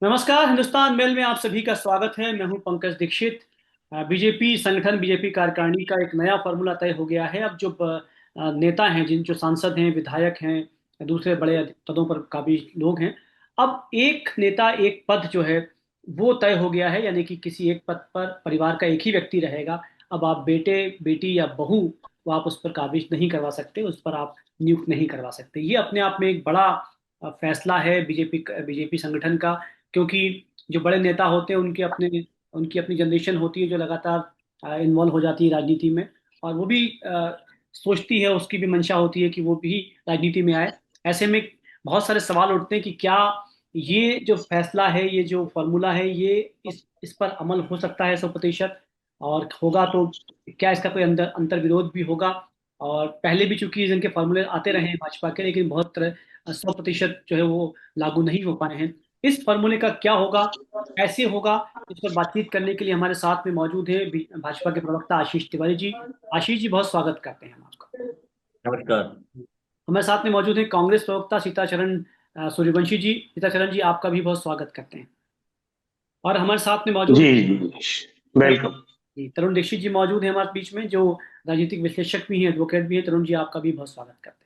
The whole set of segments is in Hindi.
नमस्कार, हिंदुस्तान मेल में आप सभी का स्वागत है। मैं हूं पंकज दीक्षित। बीजेपी संगठन, बीजेपी कार्यकारिणी का एक नया फॉर्मूला तय हो गया है। अब जो नेता हैं, जिन जो सांसद हैं, विधायक हैं, दूसरे बड़े पदों पर काबिज लोग हैं, अब एक नेता एक पद जो है वो तय हो गया है। यानी कि किसी एक पद पर परिवार का एक ही व्यक्ति रहेगा। अब आप बेटे, बेटी या बहू, वो आप उस पर काबिज नहीं करवा सकते, उस पर आप नियुक्त नहीं करवा सकते। ये अपने आप में एक बड़ा फैसला है बीजेपी बीजेपी संगठन का। क्योंकि जो बड़े नेता होते हैं उनकी अपनी जनरेशन होती है जो लगातार इन्वॉल्व हो जाती है राजनीति में। और वो भी सोचती है, उसकी भी मंशा होती है कि वो भी राजनीति में आए। ऐसे में बहुत सारे सवाल उठते हैं कि क्या ये जो फैसला है, ये जो फॉर्मूला है, ये इस पर अमल हो सकता है 100%? और होगा तो क्या इसका कोई अंतर विरोध भी होगा? और पहले भी चूंकि इनके फॉर्मूले आते रहे हैं भाजपा के, लेकिन बहुत 100% जो है वो लागू नहीं हो पाए हैं। इस फॉर्मूले का क्या होगा, कैसे होगा, इस पर बातचीत करने के लिए हमारे साथ में मौजूद है भाजपा के प्रवक्ता आशीष तिवारी जी। आशीष जी, बहुत स्वागत करते हैं हम आपका। नमस्कार। हमारे साथ में मौजूद है कांग्रेस प्रवक्ता सीताचरण सूर्यवंशी जी। सीताचरण जी, आपका भी बहुत स्वागत करते हैं। और हमारे साथ में मौजूद जी है जी, वेलकम। तरुण दीक्षित जी, मौजूद है हमारे बीच में, जो राजनीतिक विश्लेषक भी हैं, एडवोकेट भी हैं। तरुण जी, आपका भी बहुत स्वागत करते हैं।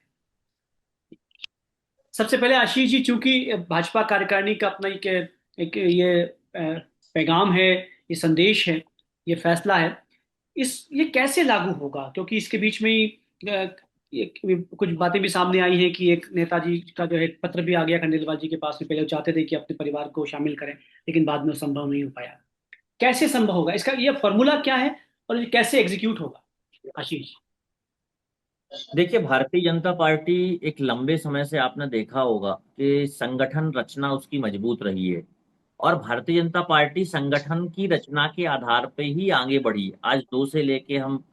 सबसे पहले आशीष जी, चूंकि भाजपा कार्यकारिणी का अपना एक ये पैगाम है, ये संदेश है, ये फैसला है, ये कैसे लागू होगा? क्योंकि इसके बीच में ही कुछ बातें भी सामने आई हैं कि एक नेताजी का जो है एक पत्र भी आ गया खंडेलवाल जी के पास में। पहले वो चाहते थे कि अपने परिवार को शामिल करें, लेकिन बाद में वो संभव नहीं हो पाया। कैसे संभव होगा, इसका ये फॉर्मूला क्या है और ये कैसे एग्जीक्यूट होगा, आशीष? देखिए, भारतीय जनता पार्टी एक लंबे समय से आपने देखा होगा कि संगठन रचना उसकी मजबूत रही है। और भारतीय जनता पार्टी संगठन की रचना के आधार पे ही आगे बढ़ी। आज दो से लेके हम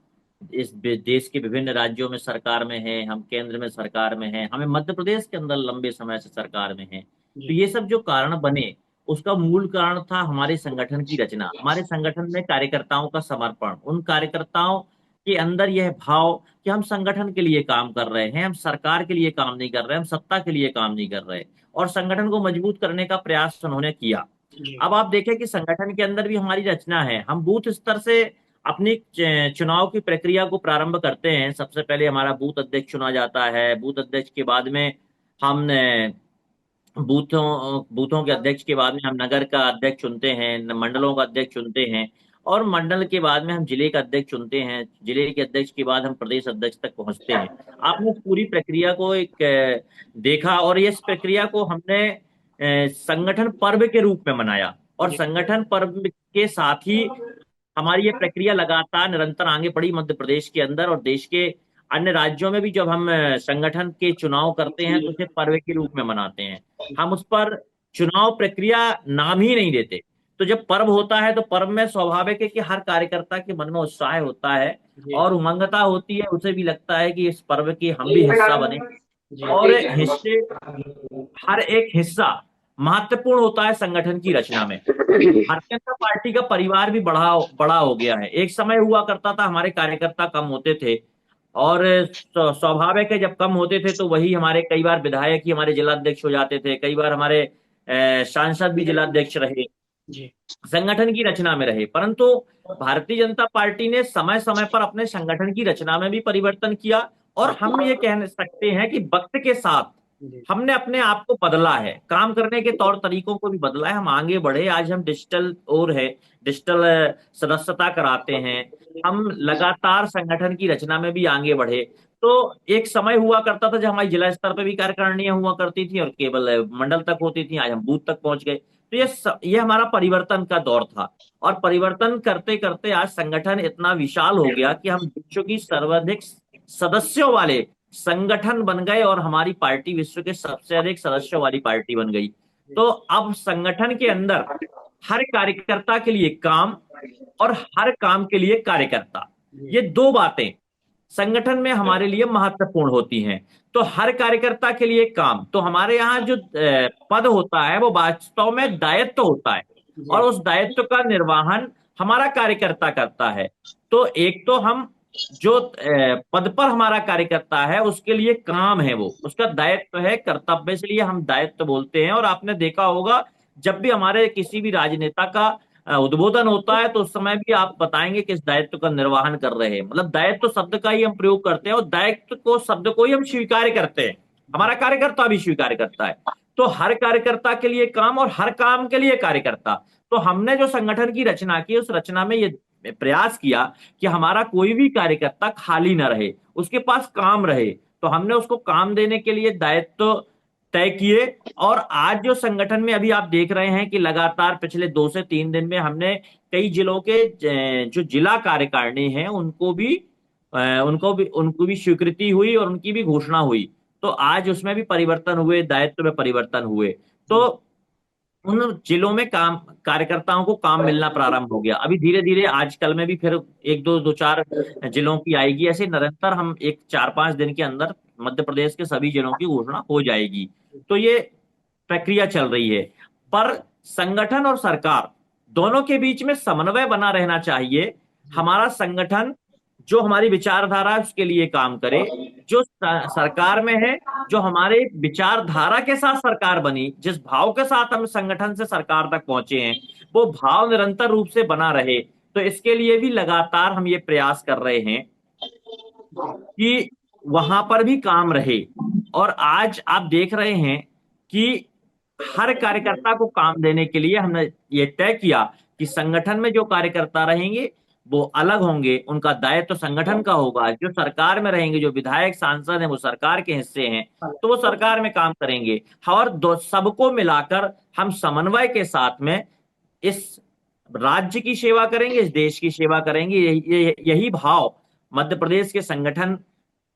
इस देश के विभिन्न राज्यों में सरकार में हैं, हम केंद्र में सरकार में हैं, हमें मध्य प्रदेश के अंदर लंबे समय से सरकार में हैं। तो जी। ये सब जो कारण बने, उसका मूल कारण था हमारे संगठन की रचना, हमारे संगठन में कार्यकर्ताओं का समर्पण, उन कार्यकर्ताओं के अंदर यह भाव कि हम संगठन के लिए काम कर रहे हैं, हम सरकार के लिए काम नहीं कर रहे, हम सत्ता के लिए काम नहीं कर रहे। और संगठन को मजबूत करने का प्रयास उन्होंने किया। जी। अब आप देखें कि संगठन के अंदर भी हमारी रचना है। हम बूथ स्तर से अपनी चुनाव की प्रक्रिया को प्रारंभ करते हैं। सबसे पहले हमारा बूथ अध्यक्ष चुना जाता है। बूथ अध्यक्ष के बाद में हम बूथों के अध्यक्ष के बाद में हम नगर का अध्यक्ष चुनते हैं, मंडलों का अध्यक्ष चुनते हैं। और मंडल के बाद में हम जिले का अध्यक्ष चुनते हैं। जिले के अध्यक्ष के बाद हम प्रदेश अध्यक्ष तक पहुंचते हैं। आपने इस पूरी प्रक्रिया को एक देखा, और इस प्रक्रिया को हमने संगठन पर्व के रूप में मनाया। और जी। संगठन पर्व के साथ ही हमारी ये प्रक्रिया लगातार निरंतर आगे बढ़ी मध्य प्रदेश के अंदर। और देश के अन्य राज्यों में भी जब हम संगठन के चुनाव करते हैं तो उसे पर्व के रूप में मनाते हैं। हम उस पर चुनाव प्रक्रिया नाम ही नहीं देते। तो जब पर्व होता है तो पर्व में स्वाभाविक है कि हर कार्यकर्ता के मन में उत्साह होता है जी। और उमंगता होती है। उसे भी लगता है कि इस पर्व की हम भी हिस्सा बने। जी। और हिस्से हर एक हिस्सा महत्वपूर्ण होता है संगठन की रचना में। भारतीय जनता पार्टी का परिवार भी बड़ा बड़ा हो गया है। एक समय हुआ करता था हमारे कार्यकर्ता कम होते थे, और स्वाभाविक है जब कम होते थे तो वही हमारे कई बार विधायक ही हमारे जिलाध्यक्ष हो जाते थे, कई बार हमारे सांसद भी जिलाध्यक्ष रहे, जी। संगठन की रचना में रहे। परंतु भारतीय जनता पार्टी ने समय समय पर अपने संगठन की रचना में भी परिवर्तन किया। और हम ये कह सकते हैं कि वक्त के साथ जी। हमने अपने आप को बदला है, काम करने के तौर तरीकों को भी बदला है, हम आगे बढ़े। आज हम डिजिटल और है, डिजिटल सदस्यता कराते हैं। हम लगातार संगठन की रचना में भी आगे बढ़े। तो एक समय हुआ करता था जब हमारी जिला स्तर पर भी कार्यकारिणियां हुआ करती थी और केवल मंडल तक होती थी। आज हम बूथ तक पहुंच गए। तो ये हमारा परिवर्तन का दौर था। और परिवर्तन करते करते आज संगठन इतना विशाल हो गया कि हम विश्व की सर्वाधिक सदस्यों वाले संगठन बन गए, और हमारी पार्टी विश्व के सबसे अधिक सदस्यों वाली पार्टी बन गई। तो अब संगठन के अंदर हर कार्यकर्ता के लिए काम और हर काम के लिए कार्यकर्ता, जी। ये दो बातें संगठन में हमारे लिए महत्वपूर्ण होती हैं। तो हर कार्यकर्ता के लिए काम, तो हमारे यहाँ जो पद होता है वो वास्तव में दायित्व होता है। और जी। उस दायित्व का निर्वहन हमारा कार्यकर्ता करता है। तो एक तो हम जो पद पर हमारा कार्यकर्ता है उसके लिए काम है, वो उसका दायित्व है, कर्तव्य, इसलिए हम दायित्व बोलते हैं। और आपने देखा होगा जब भी हमारे किसी भी राजनेता का उद्बोधन होता है तो उस समय भी आप बताएंगे किस दायित्व का निर्वहन कर रहे हैं। मतलब दायित्व शब्द का ही हम प्रयोग करते हैं और दायित्व को शब्द को ही हम स्वीकार करते हैं। हमारा कार्यकर्ता भी स्वीकार करता है। तो हर कार्यकर्ता के लिए काम और हर काम के लिए कार्यकर्ता। तो हमने जो संगठन की रचना की उस रचना में ये प्रयास किया कि हमारा कोई भी कार्यकर्ता खाली ना रहे, उसके पास काम रहे। तो हमने उसको काम देने के लिए दायित्व तय किए। और आज जो संगठन में अभी आप देख रहे हैं कि लगातार पिछले 2 से 3 दिन में हमने कई जिलों के जो जिला कार्यकारिणी हैं उनको भी स्वीकृति हुई और उनकी भी घोषणा हुई। तो आज उसमें भी परिवर्तन हुए, दायित्व में परिवर्तन हुए। तो उन जिलों में काम कार्यकर्ताओं को काम मिलना प्रारंभ हो गया। अभी धीरे धीरे आजकल में भी फिर एक दो दो चार जिलों की आएगी। ऐसे निरंतर हम एक 4-5 दिन के अंदर मध्य प्रदेश के सभी जिलों की घोषणा हो जाएगी। तो ये प्रक्रिया चल रही है। पर संगठन और सरकार दोनों के बीच में समन्वय बना रहना चाहिए। हमारा संगठन जो हमारी विचारधारा है उसके लिए काम करे, जो सरकार में है, जो हमारे विचारधारा के साथ सरकार बनी, जिस भाव के साथ हम संगठन से सरकार तक पहुंचे हैं, वो भाव निरंतर रूप से बना रहे। तो इसके लिए भी लगातार हम ये प्रयास कर रहे हैं कि वहां पर भी काम रहे। और आज आप देख रहे हैं कि हर कार्यकर्ता को काम देने के लिए हमने ये तय किया कि संगठन में जो कार्यकर्ता रहेंगे वो अलग होंगे, उनका दायित्व तो संगठन का होगा। जो सरकार में रहेंगे, जो विधायक सांसद हैं, वो सरकार के हिस्से हैं, तो वो सरकार में काम करेंगे। और सबको मिलाकर हम समन्वय के साथ में इस राज्य की सेवा करेंगे, इस देश की सेवा करेंगे। यही भाव मध्य प्रदेश के संगठन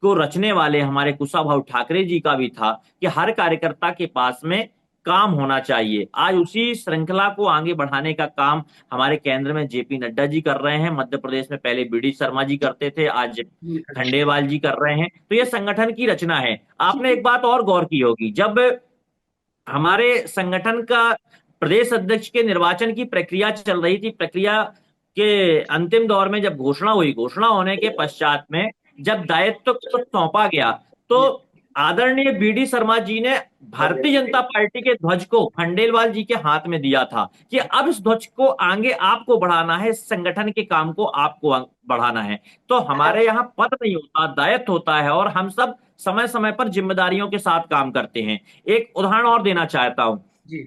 को रचने वाले हमारे कुशाभाऊ ठाकरे जी का भी था कि हर कार्यकर्ता के पास में काम होना चाहिए। आज उसी श्रृंखला को आगे बढ़ाने का काम हमारे केंद्र में जेपी नड्डा जी कर रहे हैं। मध्य प्रदेश में पहले बीडी शर्मा जी करते थे, आज खंडेलवाल जी कर रहे हैं। तो ये संगठन की रचना है। आपने एक बात और गौर की होगी, जब हमारे संगठन का प्रदेश अध्यक्ष के निर्वाचन की प्रक्रिया चल रही थी, प्रक्रिया के अंतिम दौर में जब घोषणा हुई, घोषणा होने के पश्चात में जब दायित्व को सौंपा गया, तो आदरणीय बीडी शर्मा जी ने भारतीय जनता पार्टी के ध्वज को खंडेलवाल जी के हाथ में दिया था कि अब इस ध्वज को आगे आपको बढ़ाना है, इस संगठन के काम को आपको बढ़ाना है। तो हमारे यहाँ पद नहीं होता, दायित्व होता है और हम सब समय समय पर जिम्मेदारियों के साथ काम करते हैं। एक उदाहरण और देना चाहता हूं। जी।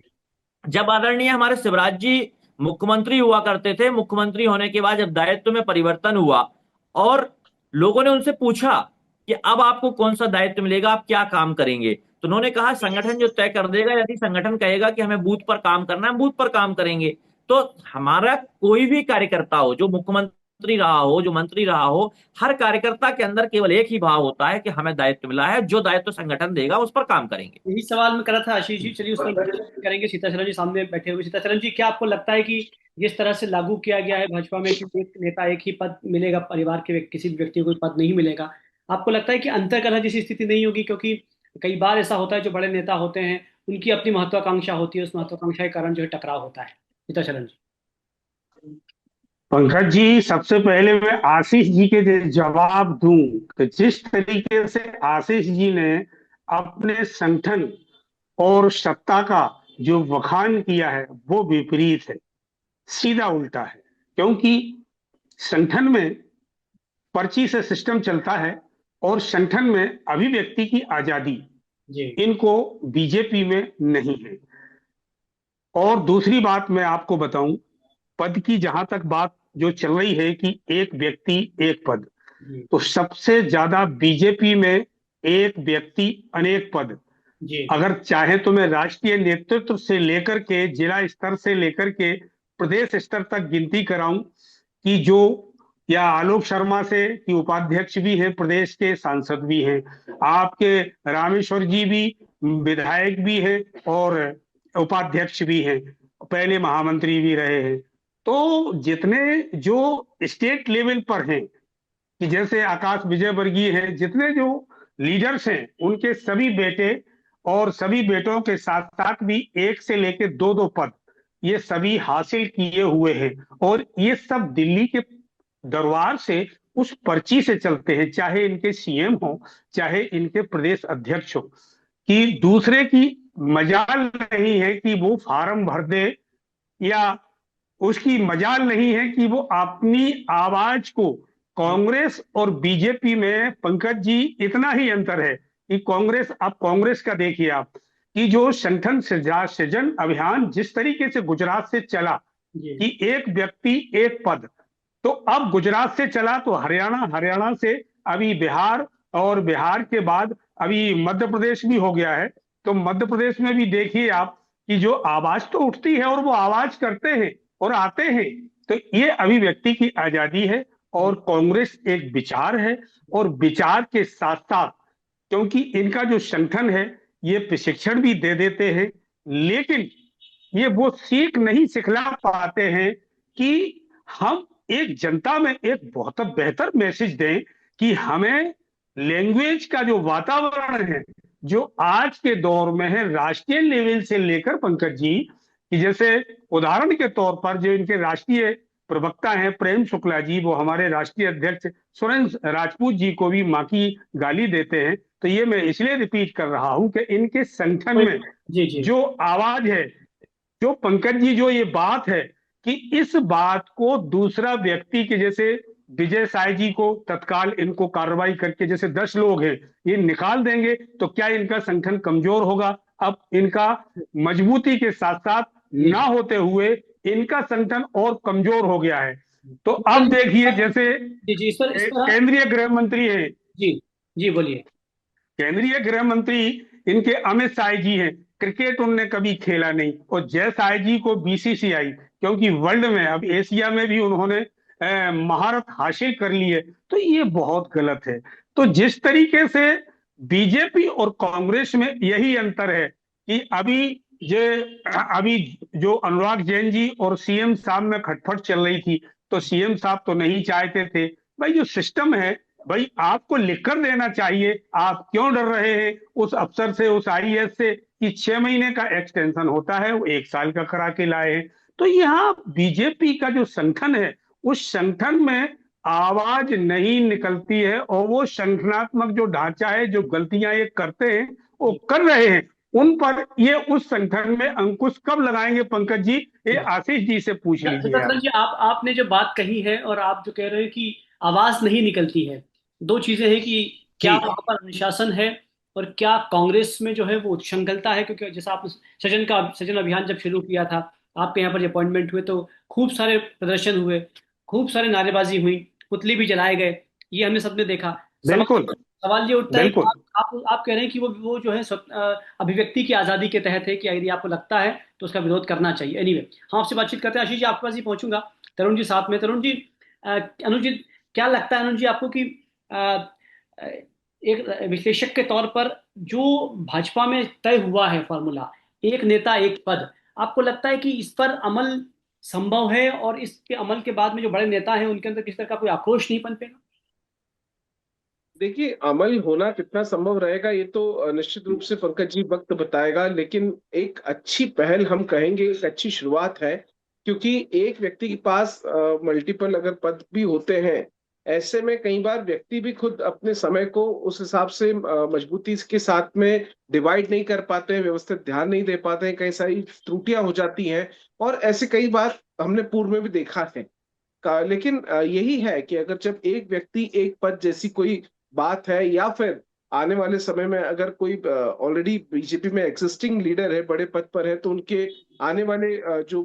जब आदरणीय हमारे शिवराज जी मुख्यमंत्री हुआ करते थे, मुख्यमंत्री होने के बाद जब दायित्व में परिवर्तन हुआ और लोगों ने उनसे पूछा कि अब आपको कौन सा दायित्व मिलेगा, आप क्या काम करेंगे, तो उन्होंने कहा संगठन जो तय कर देगा। यदि संगठन कहेगा कि हमें बूथ पर काम करना है, हम बूथ पर काम करेंगे। तो हमारा कोई भी कार्यकर्ता हो, जो मुख्यमंत्री रहा हो, जो मंत्री रहा हो, हर कार्यकर्ता के अंदर केवल एक ही भाव होता है कि हमें दायित्व मिला है, जो दायित्व संगठन देगा उस पर काम करेंगे। यही सवाल मैं कर रहा था आशीष जी, चलिए उसमें करेंगे। सीताचरण जी सामने बैठे हुए। सीताचरण जी, क्या आपको लगता है कि जिस तरह से लागू किया गया है भाजपा में कि एक नेता एक ही पद मिलेगा, परिवार के किसी भी व्यक्ति को कोई पद नहीं मिलेगा, आपको लगता है कि अंतर कलह जैसी स्थिति नहीं होगी? क्योंकि कई बार ऐसा होता है, जो बड़े नेता होते हैं उनकी अपनी महत्वाकांक्षा होती है, उस महत्वाकांक्षा के कारण जो है टकराव होता है। सीताचरण जी। पंकज जी, सबसे पहले मैं आशीष जी के जवाब दूं कि जिस तरीके से आशीष जी ने अपने संगठन और सत्ता का जो बखान किया है वो विपरीत है, सीधा उल्टा है। क्योंकि संगठन में पर्ची से सिस्टम चलता है और संगठन में अभिव्यक्ति की आजादी जी। इनको बीजेपी में नहीं है। और दूसरी बात मैं आपको बताऊं, पद की जहां तक बात जो चल रही है कि एक व्यक्ति एक पद, जी। तो सबसे ज्यादा बीजेपी में एक व्यक्ति अनेक पद। जी। अगर चाहे तो मैं राष्ट्रीय नेतृत्व से लेकर के जिला स्तर से लेकर के प्रदेश स्तर तक गिनती कराऊं कि जो, या आलोक शर्मा से कि उपाध्यक्ष भी हैं, प्रदेश के सांसद भी हैं, आपके रामेश्वर जी भी विधायक भी हैं और उपाध्यक्ष भी हैं, पहले महामंत्री भी रहे हैं। तो जितने जो स्टेट लेवल पर हैं, कि जैसे आकाश विजयवर्गीय हैं, जितने जो लीडर्स हैं उनके सभी बेटे और सभी बेटों के साथ साथ भी एक से लेकर दो दो पद ये सभी हासिल किए हुए हैं। और ये सब दिल्ली के दरबार से उस पर्ची से चलते हैं, चाहे इनके सीएम हो चाहे इनके प्रदेश अध्यक्ष हो। कि दूसरे की मजाल नहीं है कि वो फार्म भर दे, या उसकी मजाल नहीं है कि वो अपनी आवाज को कांग्रेस और बीजेपी में, पंकज जी, इतना ही अंतर है कि कांग्रेस, आप कांग्रेस का देखिए आप, कि जो संगठन सृजन अभियान जिस तरीके से गुजरात से चला जी कि एक व्यक्ति एक पद, तो अब गुजरात से चला तो हरियाणा, हरियाणा से अभी बिहार, और बिहार के बाद अभी मध्य प्रदेश भी हो गया है। तो मध्य प्रदेश में भी देखिए आप कि जो आवाज तो उठती है और वो आवाज करते हैं और आते हैं। तो ये अभिव्यक्ति की आजादी है, और कांग्रेस एक विचार है, और विचार के साथ साथ, क्योंकि इनका जो संगठन है ये प्रशिक्षण भी दे देते हैं, लेकिन ये वो सीख नहीं सिखला पाते हैं कि हम एक जनता में एक बहुत बेहतर मैसेज दें कि हमें लैंग्वेज का जो वातावरण है, जो आज के दौर में है, राष्ट्रीय लेवल से लेकर, पंकज जी, कि जैसे उदाहरण के तौर पर जो इनके राष्ट्रीय प्रवक्ता हैं प्रेम शुक्ला जी, वो हमारे राष्ट्रीय अध्यक्ष सुरेंद्र राजपूत जी को भी मां की गाली देते हैं। तो ये मैं इसलिए रिपीट कर रहा हूं कि इनके संगठन में जी जी जो आवाज है, जो पंकज जी, जो ये बात है कि इस बात को दूसरा व्यक्ति के, जैसे विजय साय जी को तत्काल इनको कार्रवाई करके, जैसे 10 लोग हैं ये निकाल देंगे, तो क्या इनका संगठन कमजोर होगा? अब इनका मजबूती के साथ साथ जी ना होते हुए इनका संगठन और कमजोर हो गया है। तो अब देखिए, जी जैसे जी, इस पर केंद्रीय गृह मंत्री है, जी जी बोलिए। केंद्रीय गृह मंत्री इनके अमित शाह जी हैं, क्रिकेट उनने कभी खेला नहीं, और जय शाह जी को बीसीसीआई, क्योंकि वर्ल्ड में, अब एशिया में भी उन्होंने महारत हासिल कर ली है। तो ये बहुत गलत है। तो जिस तरीके से बीजेपी और कांग्रेस में यही अंतर है कि अभी जो अनुराग जैन जी और सीएम साहब में खटपट चल रही थी, तो सीएम साहब तो नहीं चाहते थे, भाई जो सिस्टम है, भाई आपको लिखकर देना चाहिए, आप क्यों डर रहे हैं उस अफसर से, उस आईएएस से, कि 6 महीने का एक्सटेंशन होता है, वो 1 साल का करा के लाए हैं। तो यहाँ बीजेपी का जो संगठन है, उस संगठन में आवाज नहीं निकलती है, और वो संगठनात्मक जो ढांचा है, जो गलतियां ये करते हैं, वो कर रहे हैं, उन पर ये उस संगठन में अंकुश कब लगाएंगे, पंकज जी? ये आशीष जी से पूछ लीजिए आप। दत्तात्रेय जी, आपने जो बात कही है और आप जो कह रहे हैं कि आवाज नहीं निकलती है, दो चीजें हैं कि क्या जी, वहां पर अनुशासन है और क्या कांग्रेस में जो है वो उच्छृंखलता है। क्योंकि जैसा आपने सृजन अभियान जब शुरू किया था, आपके यहाँ पर अपॉइंटमेंट हुए, तो खूब सारे प्रदर्शन हुए, खूब सारे नारेबाजी हुई, पुतले भी जलाए गए, ये हमने सबने देखा। बिल्कुल, सवाल सवाल ये उठता है कि बिल्कुल। आप कह रहे हैं कि वो जो है अभिव्यक्ति की आजादी के तहत है, कि यदि आपको लगता है तो उसका विरोध करना चाहिए। एनीवे, हम आपसे बातचीत करते हैं। आशीष जी, आपके पास ही पहुंचूंगा। तरुण जी साथ में। तरुण जी, अनुज जी, क्या लगता है अनुज जी आपको कि अ, अ, एक विश्लेषक के तौर पर जो भाजपा में तय हुआ है फॉर्मूला, एक नेता एक पद, आपको लगता है कि इस पर अमल संभव है, और इसके अमल के बाद में जो बड़े नेता हैं उनके अंदर किसी तरह का कोई आक्रोश नहीं पनपेगा? देखिए, अमल होना कितना संभव रहेगा ये तो निश्चित रूप से पंकज जी वक्त बताएगा, लेकिन एक अच्छी पहल हम कहेंगे, एक अच्छी शुरुआत है। क्योंकि एक व्यक्ति के पास मल्टीपल अगर पद भी होते हैं, ऐसे में कई बार व्यक्ति भी खुद अपने समय को उस हिसाब से मजबूती के साथ में डिवाइड नहीं कर पाते हैं, व्यवस्थित ध्यान नहीं दे पाते हैं, कई सारी त्रुटियां हो जाती हैं। और ऐसे कई बार हमने पूर्व में भी देखा है लेकिन यही है कि अगर जब एक व्यक्ति एक पद जैसी कोई बात है, या फिर आने वाले समय में अगर कोई ऑलरेडी बीजेपी में एग्जिस्टिंग लीडर है, बड़े पद पर है, तो उनके आने वाले जो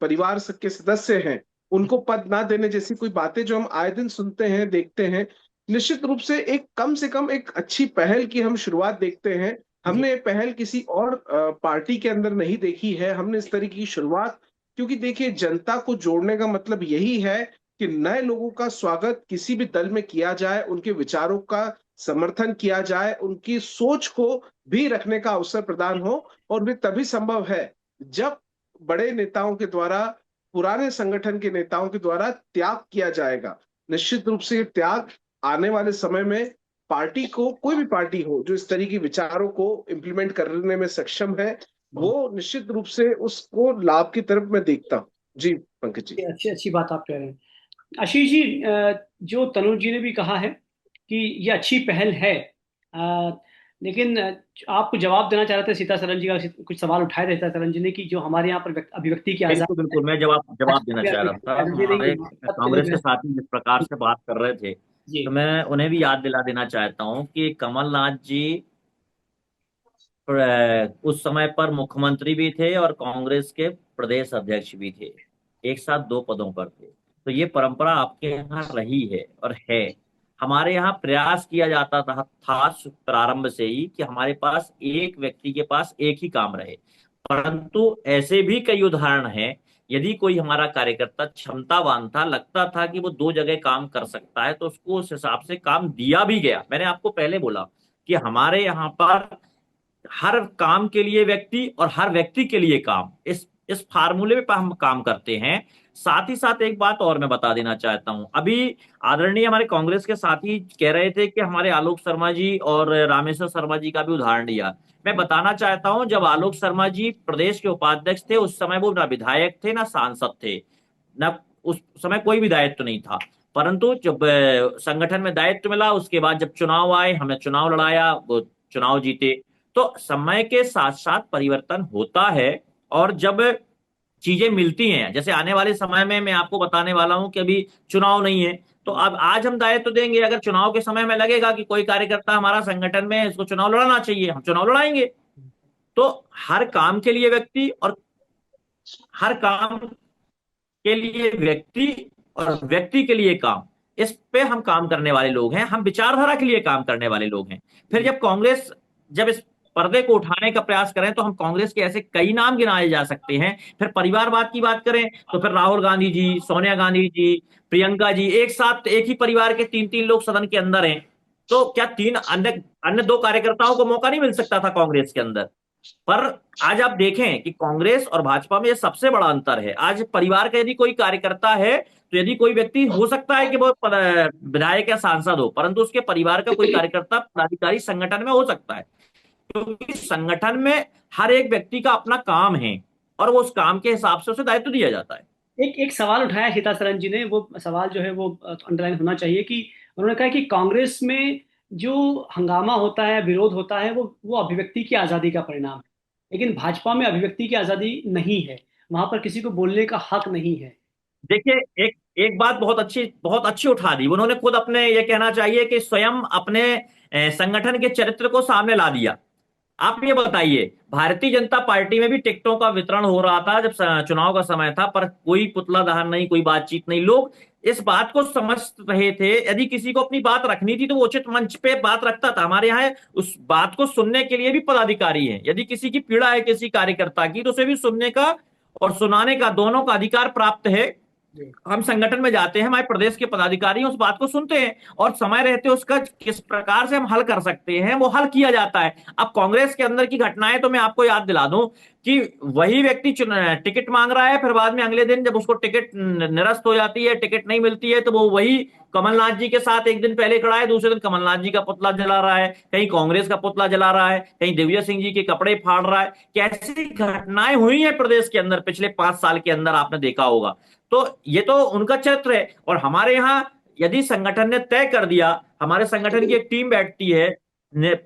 परिवार के सदस्य हैं, उनको पद ना देने जैसी कोई बातें जो हम आए दिन सुनते हैं, देखते हैं। निश्चित रूप से एक कम से कम एक अच्छी पहल की हम शुरुआत देखते हैं। जी हमने ये पहल किसी और पार्टी के अंदर नहीं देखी है, हमने इस तरीके की शुरुआत, क्योंकि देखिए जनता को जोड़ने का मतलब यही है कि नए लोगों का स्वागत किसी भी दल में किया जाए, उनके विचारों का समर्थन किया जाए, उनकी सोच को भी रखने का अवसर प्रदान हो। और वे तभी संभव है जब बड़े नेताओं के द्वारा, पुराने संगठन के नेताओं के द्वारा त्याग किया जाएगा। निश्चित रूप से ये त्याग आने वाले समय में पार्टी को, कोई भी पार्टी हो जो इस तरह की विचारों को इम्प्लीमेंट करने में सक्षम है, वो निश्चित रूप से उसको लाभ की तरफ मैं देखता हूँ। जी पंकज जी। ये अच्छी अच्छी बात आप कह रहे हैं। आशीष जी, जो तनुज जी ने भी कहा है कि ये अच्छी पहल है, लेकिन आपको जवाब देना चाह रहे थे सीतासरन जी का, कुछ सवाल उठाए थे सीतासरन जी ने कि जो हमारे यहाँ पर अभिव्यक्ति की बिल्कुल आजादी है, बिल्कुल, मैं जवाब भाजपा देना में चाह रहा अभिव्यक्ति था। की आजादी नहीं हमारे है, वहाँ सब चले कांग्रेस गए। के साथी जिस प्रकार से बात कर रहे थे, जी तो मैं उन्हें भी याद दिला देना चाहता हूँ कि कमलनाथ जी उस समय पर मुख्यमंत्री भी थे और कांग्रेस के प्रदेश अध्यक्ष भी थे, एक साथ दो पदों पर थे। तो ये परंपरा आपके यहाँ रही है और है। हमारे यहाँ प्रयास किया जाता था प्रारंभ से ही कि हमारे पास एक व्यक्ति के पास एक ही काम रहे, परंतु ऐसे भी कई उदाहरण हैं। यदि कोई हमारा कार्यकर्ता क्षमतावान था, लगता था कि वो दो जगह काम कर सकता है, तो उसको उस हिसाब से काम दिया भी गया। मैंने आपको पहले बोला कि हमारे यहाँ पर हर काम के लिए व्यक्ति और हर व्यक्ति के लिए काम, इस फार्मूले पे हम काम करते हैं। साथ ही साथ एक बात और मैं बता देना चाहता हूं। अभी आदरणीय हमारे कांग्रेस के साथी कह रहे थे कि हमारे आलोक शर्मा जी और रामेश्वर शर्मा जी का भी उदाहरण दिया। मैं बताना चाहता हूं, जब आलोक शर्मा जी प्रदेश के उपाध्यक्ष थे, उस समय वो ना विधायक थे ना सांसद थे, ना उस समय कोई भी दायित्व नहीं था। परंतु जब संगठन में दायित्व मिला, उसके बाद जब चुनाव आए, हमने चुनाव लड़ाया, वो चुनाव जीते। तो समय के साथ साथ परिवर्तन होता है। और जब चीजें मिलती हैं, जैसे आने वाले समय में मैं आपको बताने वाला हूं कि अभी चुनाव नहीं है, तो अब आज हम दायित्व देंगे, अगर चुनाव के समय में लगेगा कि कोई कार्यकर्ता हमारा संगठन में है, इसको चुनाव लड़ाना चाहिए, हम चुनाव लड़ाएंगे। तो हर काम के लिए व्यक्ति और हर काम के लिए व्यक्ति और व्यक्ति के लिए काम, इस पे हम काम करने वाले लोग हैं। हम विचारधारा के लिए काम करने वाले लोग हैं। फिर जब कांग्रेस जब इस पर्दे को उठाने का प्रयास करें, तो हम कांग्रेस के ऐसे कई नाम गिनाए जा सकते हैं। फिर परिवारवाद की बात करें तो फिर राहुल गांधी जी, सोनिया गांधी जी, प्रियंका जी, एक साथ एक ही परिवार के तीन तीन लोग सदन के अंदर हैं। तो क्या तीन अन्य अन्य दो कार्यकर्ताओं को मौका नहीं मिल सकता था कांग्रेस के अंदर? पर आज आप देखें कि कांग्रेस और भाजपा में ये सबसे बड़ा अंतर है। आज परिवार का यदि कोई कार्यकर्ता है, तो यदि कोई व्यक्ति हो सकता है कि वो विधायक या सांसद हो, परंतु उसके परिवार का कोई कार्यकर्ता पदाधिकारी संगठन में हो सकता है, क्योंकि संगठन में हर एक व्यक्ति का अपना काम है और वो उस काम के हिसाब से उसे दायित्व दिया जाता है। एक एक सवाल उठाया सीतासरन जी ने, वो सवाल जो है वो अंडरलाइन होना चाहिए कि उन्होंने कहा कि कांग्रेस में जो हंगामा होता है, विरोध होता है, वो अभिव्यक्ति की आजादी का परिणाम है, लेकिन भाजपा में अभिव्यक्ति की आजादी नहीं है, वहां पर किसी को बोलने का हक नहीं है। देखिए, एक एक बात बहुत अच्छी उठा दी उन्होंने, खुद अपने ये कहना चाहिए कि स्वयं अपने संगठन के चरित्र को सामने ला दिया। आप ये बताइए, भारतीय जनता पार्टी में भी टिकटों का वितरण हो रहा था जब चुनाव का समय था, पर कोई पुतला दहन नहीं, कोई बातचीत नहीं। लोग इस बात को समझ रहे थे, यदि किसी को अपनी बात रखनी थी तो वो उचित मंच पे बात रखता था। हमारे यहाँ उस बात को सुनने के लिए भी पदाधिकारी है। यदि किसी की पीड़ा है किसी कार्यकर्ता की, तो उसे भी सुनने का और सुनाने का, दोनों का अधिकार प्राप्त है। हम संगठन में जाते हैं, हमारे प्रदेश के पदाधिकारी उस बात को सुनते हैं और समय रहते उसका किस प्रकार से हम हल कर सकते हैं वो हल किया जाता है। अब कांग्रेस के अंदर की घटनाएं तो मैं आपको याद दिला दूं कि वही व्यक्ति टिकट मांग रहा है, फिर बाद में अगले दिन जब उसको टिकट निरस्त हो जाती है, टिकट नहीं मिलती है, तो वो वही कमलनाथ जी के साथ एक दिन पहले खड़ा है, दूसरे दिन कमलनाथ जी का पुतला जला रहा है, कहीं कांग्रेस का पुतला जला रहा है, कहीं दिग्विजय सिंह जी के कपड़े फाड़ रहा है। कैसी घटनाएं हुई हैं प्रदेश के अंदर पिछले 5 साल के अंदर, आपने देखा होगा। तो ये तो उनका चरित्र है। और हमारे यहाँ यदि संगठन ने तय कर दिया, हमारे संगठन की एक टीम बैठती है,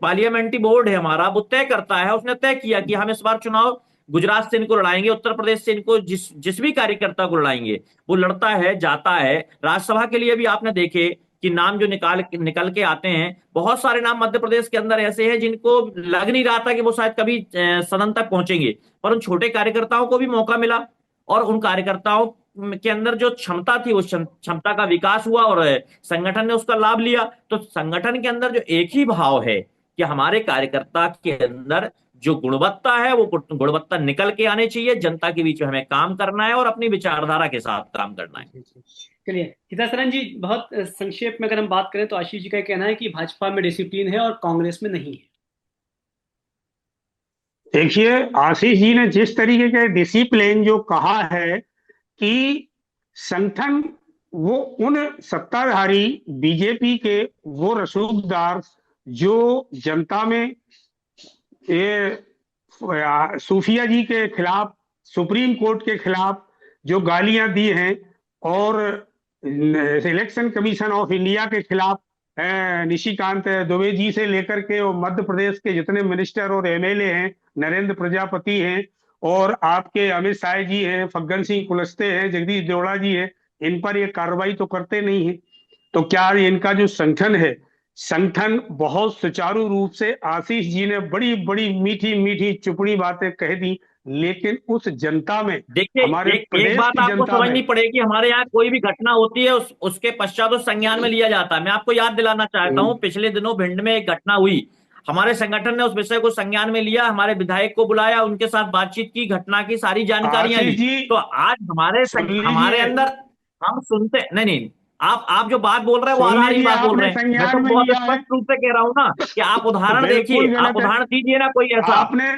पार्लियामेंट्री बोर्ड है हमारा, वो तय करता है, उसने तय किया कि हम इस बार चुनाव गुजरात से इनको लड़ाएंगे, उत्तर प्रदेश से इनको जिस जिस भी कार्यकर्ता को लड़ाएंगे, वो लड़ता है, जाता है। राज्यसभा के लिए भी आपने देखे कि नाम जो निकल के आते हैं, बहुत सारे नाम मध्य प्रदेश के अंदर ऐसे हैं जिनको लग नहीं रहा था कि वो शायद कभी सदन तक पहुंचेंगे, पर उन छोटे कार्यकर्ताओं को भी मौका मिला और उन कार्यकर्ताओं के अंदर जो क्षमता थी, उस क्षमता का विकास हुआ और संगठन ने उसका लाभ लिया। तो संगठन के अंदर जो एक ही भाव है कि हमारे कार्यकर्ता के अंदर जो गुणवत्ता है, वो गुणवत्ता निकल के आनी चाहिए, जनता के बीच में हमें काम करना है और अपनी विचारधारा के साथ काम करना है। चलिए सीतासरन जी, बहुत संक्षेप में अगर हम बात करें तो आशीष जी का कहना है कि भाजपा में डिसिप्लिन है और कांग्रेस में नहीं है। देखिए, आशीष जी ने जिस तरीके के डिसिप्लिन जो कहा है कि संगठन, वो उन सत्ताधारी बीजेपी के वो रसूखदार जो जनता में ये सूफिया जी के खिलाफ, सुप्रीम कोर्ट के खिलाफ जो गालियां दी हैं और इलेक्शन कमीशन ऑफ इंडिया के खिलाफ निशिकांत दुबे जी से लेकर के और मध्य प्रदेश के जितने मिनिस्टर और एमएलए हैं, नरेंद्र प्रजापति हैं, और आपके अमित शाह जी हैं, फग्गन सिंह कुलस्ते हैं, जगदीश देवड़ा जी हैं, इन पर ये कार्रवाई तो करते नहीं है। तो क्या इनका जो संगठन है, संगठन बहुत सुचारू रूप से, आशीष जी ने बड़ी बड़ी मीठी मीठी चुपड़ी बातें कह दी, लेकिन उस जनता में, देखिए, हमारे एक प्रदेश बात की आपको जनता में, समझनी पड़ेगी, हमारे यहाँ कोई भी घटना होती है उसके पश्चात उस संज्ञान में लिया जाता है। मैं आपको याद दिलाना चाहता हूँ, पिछले दिनों भिंड में एक घटना हुई, हमारे संगठन ने उस विषय को संज्ञान में लिया, हमारे विधायक को बुलाया, उनके साथ बातचीत की, घटना की सारी जानकारियां ली। आशीष जी तो आज सुन हमारे लीजिए, अंदर हम सुनते नहीं नहीं, आप जो बात बोल रहे हैं वो सुन आधार की लीजिए, बात बोल आपने रहे हैं। मैं तो संज्ञान में बहुत लिया है स्पष्ट रूप से कह रहा हूं ना कि आप तो उदाहरण बिल्कुल देखिए, आप गलत है। उदाहरण दीजिए ना कोई ऐसा। आपने,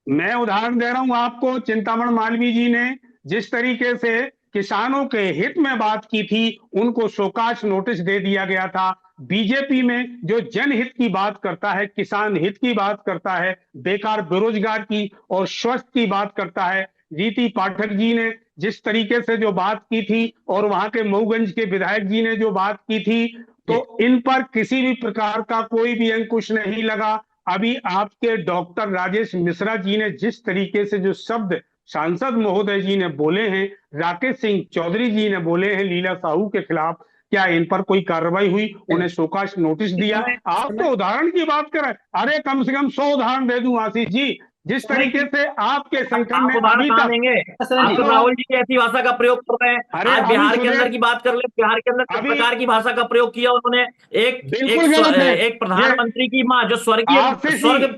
मैं उदाहरण दे रहा हूं आपको, चिंतामण मालवीय जी ने जिस तरीके से किसानों के हित में बात की थी, उनको शोकाज नोटिस दे दिया गया था। बीजेपी में जो जनहित की बात करता है, किसान हित की बात करता है, बेकार बेरोजगार की और स्वस्थ की बात करता है, रीति पाठक जी ने जिस तरीके से जो बात की थी, और वहां के मऊगंज के विधायक जी ने जो बात की थी, तो इन पर किसी भी प्रकार का कोई भी अंकुश नहीं लगा। अभी आपके डॉक्टर राजेश मिश्रा जी ने जिस तरीके से जो शब्द सांसद महोदय जी ने बोले हैं, राकेश सिंह चौधरी जी ने बोले हैं लीला साहू के खिलाफ, क्या इन पर कोई कार्रवाई हुई? उन्हें शोकाज नोटिस दिया? समय आप तो समय उदाहरण की बात करें, अरे कम से कम 100 उदाहरण दे दूं आशीष जी, जिस समय तरीके की से आपके संगठन आप ने उदाहरण अभी कहाँ तक, देंगे? सरन आप जी, तो राहुल जी की ऐसी भाषा का प्रयोग कर रहे हैं। अरे आज अभी बिहार के अंदर सुधे, की बात कर ले, बिहार के अंदर किस अभी प्रकार की भाषा का प्रयोग किया उन्होंने। एक एक बिल्कुल गलत है एक ये प्रधानमंत्री की मां जो स्वर्गीय आशीष जी, स्वर्ग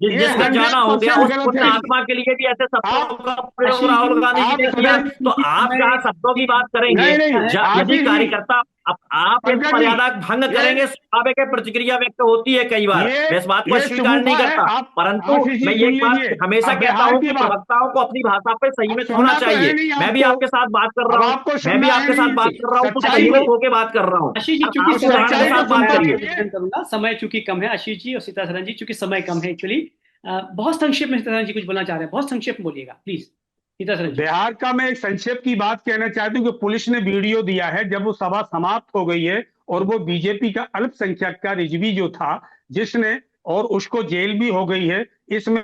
ये जिसका जाना हो गया, 100% उस गलत पुण्य है। आत्मा के लिए भी ऐसे शब्दों आप का प्रयोग आशीष राहुल जी, गांधी जी आप ने किया। सुधे, तो क्योंकि आप समय जहां शब्दों की बात करेंगे, नहीं नहीं यदि आशीष जी, कार्यकर्ता आप यदि पंकज जी, मर्यादा भंग ये करेंगे, स्वाभाविक है प्रतिक्रिया व्यक्त होती है कई बार, ये मैं इस बात को ये अस्वीकार नहीं शगुफा है। करता। आप परंतु आशीष मैं जी ये सुन एक बात लीजिए, हमेशा अब कहता बिहार हूं की कि बात, प्रवक्ताओं को अपनी भाषा पे अब संयमित होना सुनना तो चाहिए। है नहीं मैं भी आपको, आपके साथ बात कर अब रहा हूं, आपको मैं भी सुनना है आपके साथ नहीं, बात कर रहा हूं तो सच्चाई संयमित को, होकर बात कर रहा हूं। आशीष जी, अब चूंकि आप समय उदाहरण कम के सच्चाई है, को साथ बात मैं सुनते आपको करिए। रहिए। प्रश्न करूंगा। समय चूंकि कम है आशीष जी और सीता सरन जी, चूंकि समय कम है एक्चुअली, बहुत संक्षेप में सीता सरन जी कुछ बोलना चाह रहे हैं, बहुत संक्षेप में बोलिएगा प्लीज, सीता सरन जी। बिहार का मैं एक संक्षेप की बात कहना चाहती हूँ कि पुलिस ने वीडियो दिया है जब वो सभा समाप्त हो गई है, और वो बीजेपी का अल्पसंख्यक का रिजवी जो था, जिसने, और उसको जेल भी हो गई है। इसमें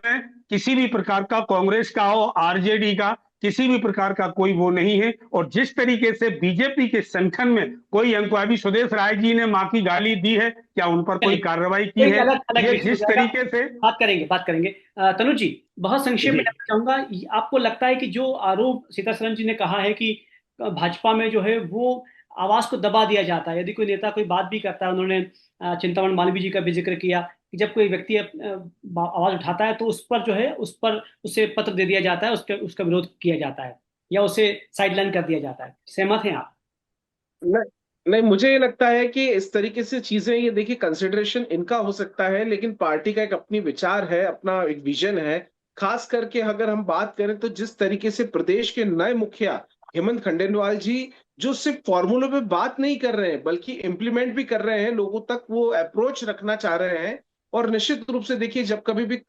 किसी भी प्रकार का कांग्रेस का हो, आरजेडी का, किसी भी प्रकार का कोई वो नहीं है। और जिस तरीके से बीजेपी के संगठन में कोई अभी सुदेश राय जी ने मां की गाली दी है, क्या उन पर कोई चलिए, कार्रवाई की एक है? अलग अलग ये विषय हो जिस जाएगा, तरीके से, बात करेंगे। तनुज जी, बहुत संक्षेप में जी, जानना चाहूंगा, आपको लगता है कि जो आरोप सीता सरन जी ने कहा है कि भाजपा में जो है वो आवाज को दबा दिया जाता है, यदि कोई नेता कोई बात भी करता है, उन्होंने चिंतामण मालवीय जी का भी जिक्र किया कि जब कोई व्यक्ति आवाज उठाता है तो उस पर जो है, उस पर उसे पत्र दे दिया जाता है, उसका विरोध किया जाता है या उसे साइडलाइन कर दिया जाता है, सहमत हैं आप? नहीं, नहीं, मुझे ये लगता है कि इस तरीके से चीजें, ये देखिए, कंसिडरेशन इनका हो सकता है, लेकिन पार्टी का एक अपनी विचार है, अपना एक विजन है। खास करके अगर हम बात करें तो जिस तरीके से प्रदेश के नए मुखिया हेमंत खंडेलवाल जी, जो सिर्फ फॉर्मूलों पे बात नहीं कर रहे हैं बल्कि इम्प्लीमेंट भी कर रहे हैं, लोगों तक वो अप्रोच रखना चाह रहे हैं। और निश्चित रूप से देखिए, जब कभी भी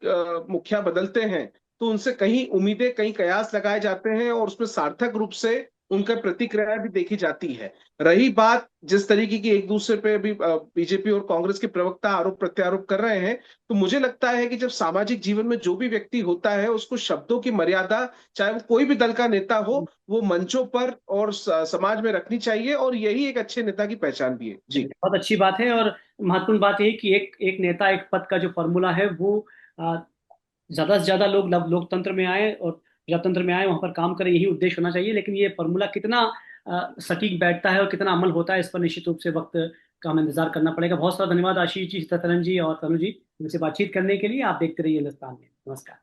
मुखिया बदलते हैं तो उनसे कहीं उम्मीदें, कहीं कयास लगाए जाते हैं, और उसमें सार्थक रूप से उनका प्रतिक्रिया भी देखी जाती है। रही बात जिस तरीके की एक दूसरे पे भी बीजेपी और कांग्रेस के प्रवक्ता आरोप प्रत्यारोप कर रहे हैं, तो मुझे लगता है कि जब सामाजिक जीवन में जो भी व्यक्ति होता है, उसको शब्दों की मर्यादा, चाहे वो कोई भी दल का नेता हो, वो मंचों पर और समाज में रखनी चाहिए, और यही एक अच्छे नेता की पहचान भी है। जी। बहुत अच्छी बात है, और महत्वपूर्ण बात यह है कि एक एक नेता एक पद का जो फॉर्मूला है वो ज्यादा से ज्यादा लोग लोकतंत्र में आए और प्रजातंत्र में आए, वहां पर काम करें, यही उद्देश्य होना चाहिए। लेकिन ये फॉर्मूला कितना सटीक बैठता है और कितना अमल होता है, इस पर निश्चित रूप से वक्त का हमें इंतजार करना पड़ेगा। बहुत सारा धन्यवाद आशीष जी, सीतारन जी और तनु जी, इनसे बातचीत करने के लिए। आप देखते रहिए हिंदुस्तान में। नमस्कार।